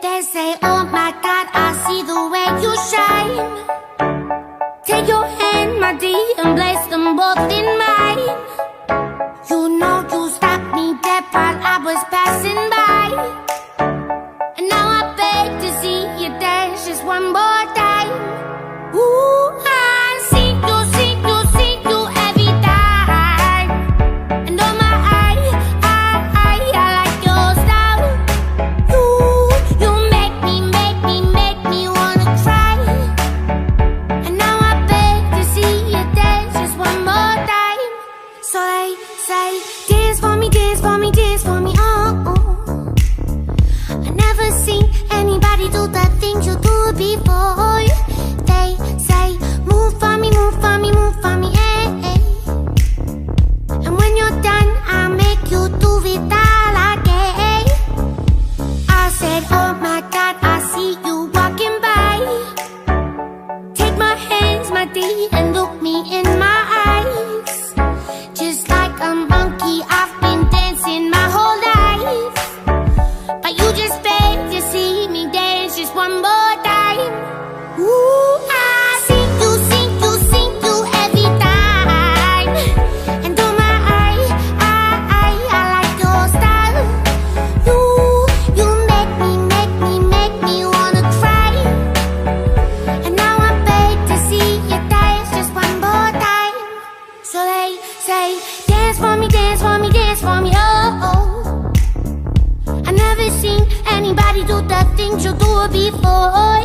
They say, oh my God, I see the way you shine. Take your hand, my dear, and place them both in mine. You know you stopped me dead while I was passing by. And now I beg to see you dance just one more time. Ooh, I see you every time. And oh my, I like your style. You make me wanna cry. And now I beg to see you dance just one more time. So they say, dance for me, dance for me, dance for me, oh, oh. I never seen anybody do the things you do before. They say, move for me, move for me, move for me, eh, eh. And when you're done, I'll make you do it all again. I said, oh my God, I see you walking by. Take my hands, my dear, and look me in my eyes. Just like a monkey, I've been dancing my whole life. But you just beg to see me dance just one more time. Ooh, I see you every time. And oh my, I like your style. You make me wanna cry. And now I beg to see you dance just one more time. So they say, dance for me, dance for me, dance for me, oh, oh. I never seen anybody do the things you do before.